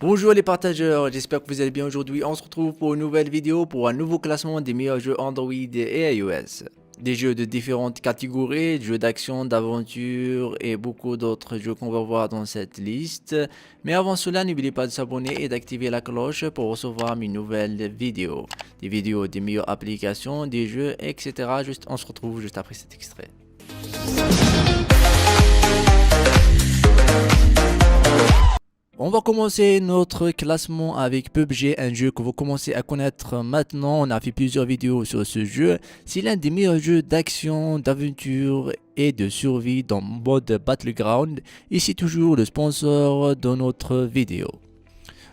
Bonjour les partageurs, j'espère que vous allez bien aujourd'hui. On se retrouve pour une nouvelle vidéo pour un nouveau classement des meilleurs jeux Android et iOS. Des jeux de différentes catégories, jeux d'action, d'aventure et beaucoup d'autres jeux qu'on va voir dans cette liste. Mais avant cela, n'oubliez pas de s'abonner et d'activer la cloche pour recevoir mes nouvelles vidéos. Des vidéos des meilleures applications, des jeux, etc. On se retrouve juste après cet extrait. On va commencer notre classement avec PUBG, un jeu que vous commencez à connaître maintenant. On a fait plusieurs vidéos sur ce jeu. C'est l'un des meilleurs jeux d'action, d'aventure et de survie dans mode Battleground. Et c'est toujours le sponsor de notre vidéo.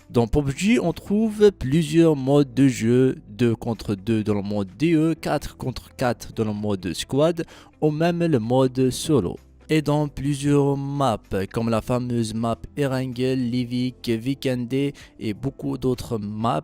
Dans PUBG, on trouve plusieurs modes de jeu, 2 contre 2 dans le mode DE, 4 contre 4 dans le mode squad, ou même le mode solo. Et dans plusieurs maps, comme la fameuse map Erangel, Livik, Vikende et beaucoup d'autres maps.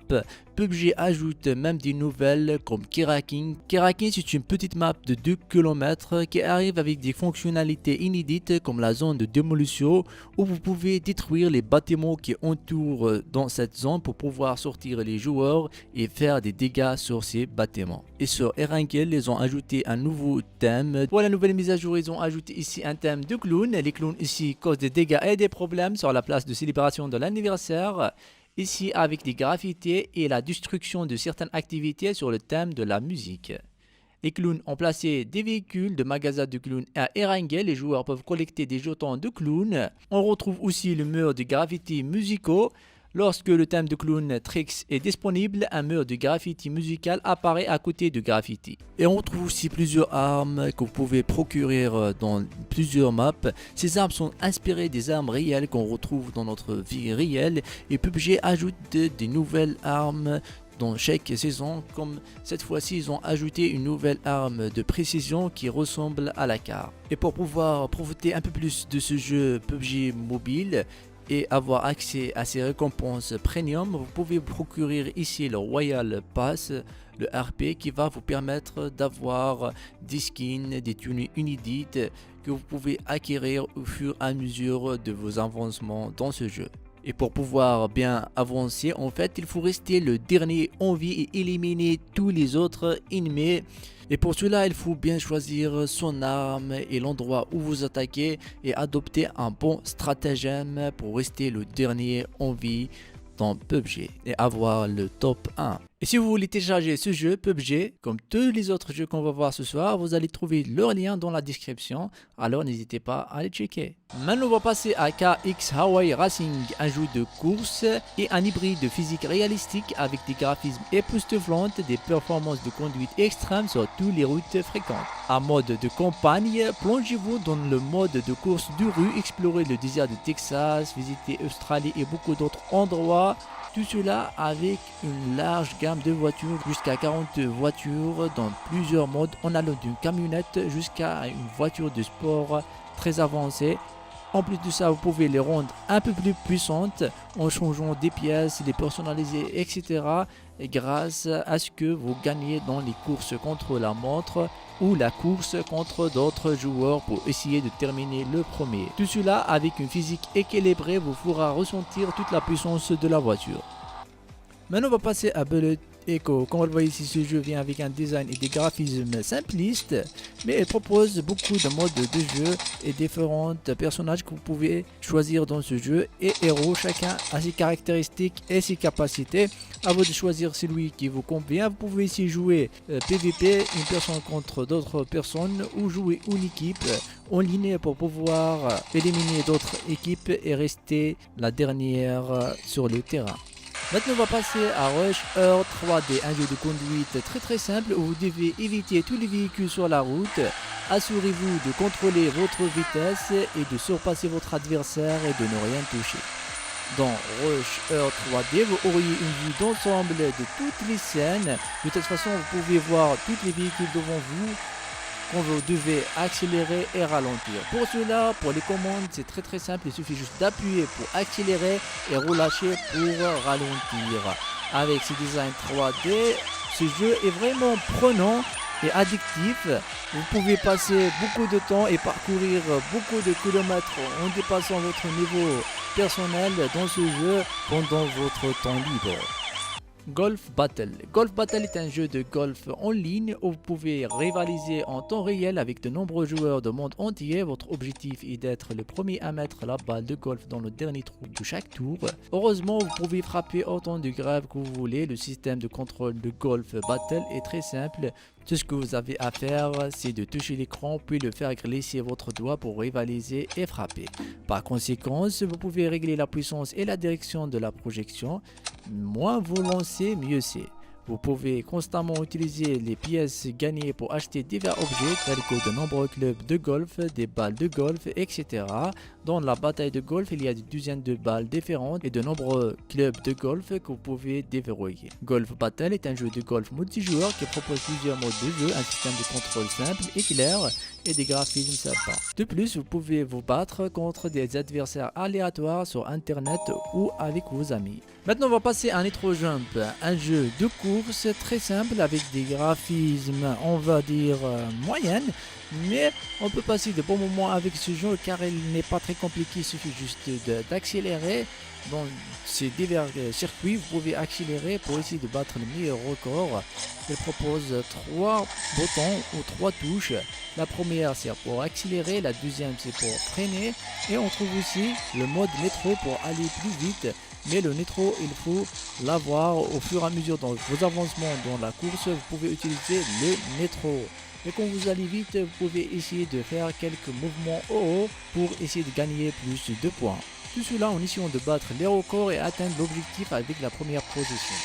PUBG ajoute même des nouvelles comme Kerakin. Kerakin, c'est une petite map de 2 km qui arrive avec des fonctionnalités inédites comme la zone de démolition où vous pouvez détruire les bâtiments qui entourent dans cette zone pour pouvoir sortir les joueurs et faire des dégâts sur ces bâtiments. Et sur Erangel, ils ont ajouté un nouveau thème. Pour la nouvelle mise à jour, ils ont ajouté ici un thème de clowns. Les clowns ici causent des dégâts et des problèmes sur la place de célébration de l'anniversaire. Ici avec des graffitis et la destruction de certaines activités sur le thème de la musique. Les clowns ont placé des véhicules de magasins de clowns à Erangel. Les joueurs peuvent collecter des jetons de clowns. On retrouve aussi le mur de graffitis musicaux. Lorsque le thème de clown Tricks est disponible, un mur de graffiti musical apparaît à côté du graffiti. Et on retrouve aussi plusieurs armes que vous pouvez procurer dans plusieurs maps. Ces armes sont inspirées des armes réelles qu'on retrouve dans notre vie réelle. Et PUBG ajoute des nouvelles armes dans chaque saison, comme cette fois-ci ils ont ajouté une nouvelle arme de précision qui ressemble à la carte. Et pour pouvoir profiter un peu plus de ce jeu PUBG mobile et avoir accès à ces récompenses premium, vous pouvez procurer ici le Royal Pass, le RP, qui va vous permettre d'avoir des skins, des tenues inédites que vous pouvez acquérir au fur et à mesure de vos avancements dans ce jeu. Et pour pouvoir bien avancer, en fait, il faut rester le dernier en vie et éliminer tous les autres ennemis. Et pour cela, il faut bien choisir son arme et l'endroit où vous attaquez et adopter un bon stratagème pour rester le dernier en vie dans PUBG et avoir le top 1. Et si vous voulez télécharger ce jeu PUBG, comme tous les autres jeux qu'on va voir ce soir, vous allez trouver leur lien dans la description, alors n'hésitez pas à les checker. Maintenant on va passer à KX Hawaii Racing, un jeu de course et un hybride de physique réalistique avec des graphismes époustouflants, des performances de conduite extrêmes sur toutes les routes fréquentes. En mode de campagne, plongez-vous dans le mode de course de rue, explorez le désert de Texas, visitez Australie et beaucoup d'autres endroits. Tout cela avec une large gamme de voitures, jusqu'à 40 voitures dans plusieurs modes, en allant d'une camionnette jusqu'à une voiture de sport très avancée. En plus de ça, vous pouvez les rendre un peu plus puissantes en changeant des pièces, les personnaliser, etc. Et grâce à ce que vous gagnez dans les courses contre la montre ou la course contre d'autres joueurs pour essayer de terminer le premier. Tout cela avec une physique équilibrée vous fera ressentir toute la puissance de la voiture. Maintenant on va passer à Bullet Echo. Comme vous le voyez ici, ce jeu vient avec un design et des graphismes simplistes, mais il propose beaucoup de modes de jeu et différents personnages que vous pouvez choisir dans ce jeu, et héros, chacun a ses caractéristiques et ses capacités. À vous de choisir celui qui vous convient. Vous pouvez ici jouer PVP, une personne contre d'autres personnes, ou jouer une équipe en ligne pour pouvoir éliminer d'autres équipes et rester la dernière sur le terrain. Maintenant on va passer à Rush Earth 3D, un jeu de conduite très simple où vous devez éviter tous les véhicules sur la route. Assurez-vous de contrôler votre vitesse et de surpasser votre adversaire et de ne rien toucher. Dans Rush Earth 3D, vous auriez une vue d'ensemble de toutes les scènes. De toute façon, vous pouvez voir tous les véhicules devant vous quand vous devez accélérer et ralentir. Pour cela, pour les commandes, c'est très simple. Il suffit juste d'appuyer pour accélérer et relâcher pour ralentir. Avec ce design 3D, ce jeu est vraiment prenant et addictif. Vous pouvez passer beaucoup de temps et parcourir beaucoup de kilomètres en dépassant votre niveau personnel dans ce jeu pendant votre temps libre. Golf Battle. Golf Battle est un jeu de golf en ligne où vous pouvez rivaliser en temps réel avec de nombreux joueurs du monde entier. Votre objectif est d'être le premier à mettre la balle de golf dans le dernier trou de chaque tour. Heureusement, vous pouvez frapper autant de grèves que vous voulez. Le système de contrôle de Golf Battle est très simple. Tout ce que vous avez à faire, c'est de toucher l'écran puis le faire glisser votre doigt pour rivaliser et frapper. Par conséquent, vous pouvez régler la puissance et la direction de la projection. Moins vous lancez, mieux c'est. Vous pouvez constamment utiliser les pièces gagnées pour acheter divers objets tels que de nombreux clubs de golf, des balles de golf, etc. Dans la bataille de golf, il y a des dizaines de balles différentes et de nombreux clubs de golf que vous pouvez déverrouiller. Golf Battle est un jeu de golf multijoueur qui propose plusieurs modes de jeu, un système de contrôle simple et clair et des graphismes sympas. De plus, vous pouvez vous battre contre des adversaires aléatoires sur internet ou avec vos amis. Maintenant, on va passer à Nitro Jump, un jeu de course très simple avec des graphismes, on va dire, moyennes. Mais on peut passer de bons moments avec ce jeu car il n'est pas très compliqué, il suffit juste d'accélérer. Dans ces divers circuits, vous pouvez accélérer pour essayer de battre le meilleur record. Il propose 3 boutons ou 3 touches. La première c'est pour accélérer, la deuxième c'est pour freiner. Et on trouve aussi le mode métro pour aller plus vite. Mais le nitro, il faut l'avoir au fur et à mesure dans vos avancements dans la course. Vous pouvez utiliser le nitro. Et quand vous allez vite, vous pouvez essayer de faire quelques mouvements haut pour essayer de gagner plus de points. Tout cela en essayant de battre les records et atteindre l'objectif avec la première position.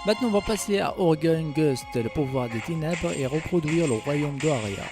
Maintenant, on va passer à Organ Gust, le pouvoir des ténèbres, et reproduire le royaume d'Aria.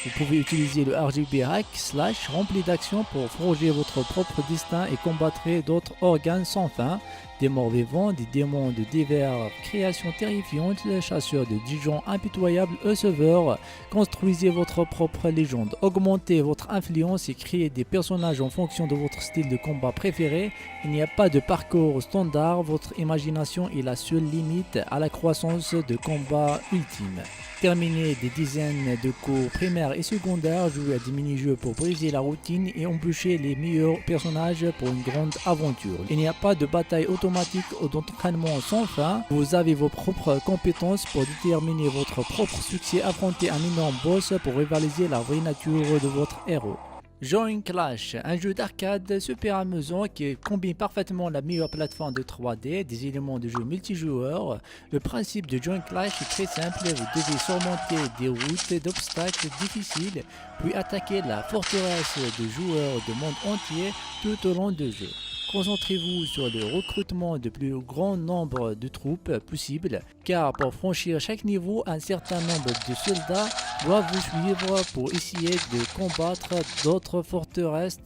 Vous pouvez utiliser le RGB hack / rempli d'actions pour forger votre propre destin et combattre d'autres organes sans fin, des morts vivants, des démons de diverses créations terrifiantes, chasseurs de Dijon impitoyables et sauveurs. Construisez votre propre légende, augmentez votre influence et créez des personnages en fonction de votre style de combat préféré. Il n'y a pas de parcours standard, votre imagination est la seule limite à la croissance de combat ultime. Terminez des dizaines de cours primaires et secondaires, jouez à des mini-jeux pour briser la routine et embaucher les meilleurs personnages pour une grande aventure. Il n'y a pas de bataille automatique ou d'entraînement sans fin. Vous avez vos propres compétences pour déterminer votre propre succès, affronter un énorme boss pour rivaliser la vraie nature de votre héros. Join Clash, un jeu d'arcade super amusant qui combine parfaitement la meilleure plateforme de 3D, des éléments de jeu multijoueurs. Le principe de Join Clash est très simple, vous devez surmonter des routes d'obstacles difficiles, puis attaquer la forteresse de joueurs du monde entier tout au long du jeu. Concentrez-vous sur le recrutement de plus grand nombre de troupes possibles, car pour franchir chaque niveau, un certain nombre de soldats doivent vous suivre pour essayer de combattre d'autres forteresses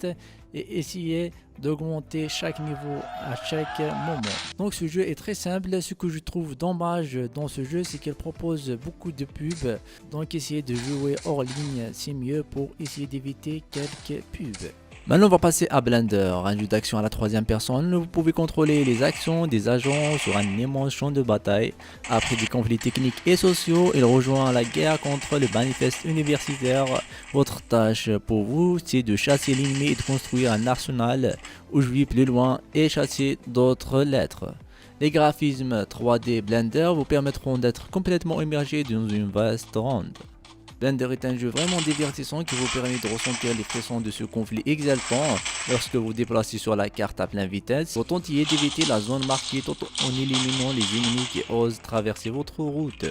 et essayer d'augmenter chaque niveau à chaque moment. Donc ce jeu est très simple. Ce que je trouve dommage dans ce jeu, c'est qu'il propose beaucoup de pubs. Donc essayez de jouer hors ligne, c'est mieux pour essayer d'éviter quelques pubs. Maintenant on va passer à Blender, un jeu d'action à la troisième personne. Vous pouvez contrôler les actions des agents sur un immense champ de bataille. Après des conflits techniques et sociaux, il rejoint la guerre contre le manifeste universitaire. Votre tâche pour vous, c'est de chasser l'ennemi et de construire un arsenal ou jouer plus loin et chasser d'autres lettres. Les graphismes 3D Blender vous permettront d'être complètement immergé dans une vaste ronde. Blender est un jeu vraiment divertissant qui vous permet de ressentir les frissons de ce conflit exaltant lorsque vous déplacez sur la carte à pleine vitesse. Vous tentez d'éviter la zone marquée tout en éliminant les ennemis qui osent traverser votre route.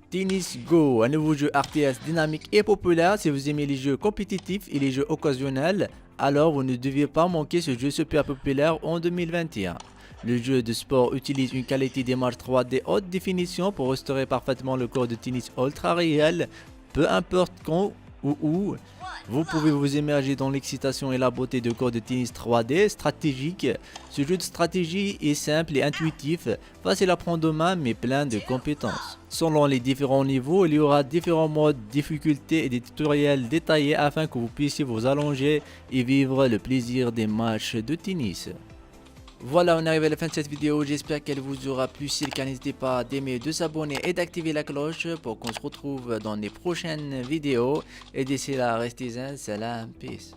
Tennis Go, un nouveau jeu RTS dynamique et populaire. Si vous aimez les jeux compétitifs et les jeux occasionnels, alors vous ne devez pas manquer ce jeu super populaire en 2021. Le jeu de sport utilise une qualité d'image 3D haute définition pour restaurer parfaitement le corps de tennis ultra réel, peu importe quand ou où. Vous pouvez vous immerger dans l'excitation et la beauté de corps de tennis 3D stratégique. Ce jeu de stratégie est simple et intuitif, facile à prendre en main mais plein de compétences. Selon les différents niveaux, il y aura différents modes, difficultés et des tutoriels détaillés afin que vous puissiez vous allonger et vivre le plaisir des matchs de tennis. Voilà, on arrive à la fin de cette vidéo. J'espère qu'elle vous aura plu. Si c'est le cas, n'hésitez pas d'aimer, de s'abonner et d'activer la cloche pour qu'on se retrouve dans les prochaines vidéos. Et d'ici là, restez zen, salam, peace.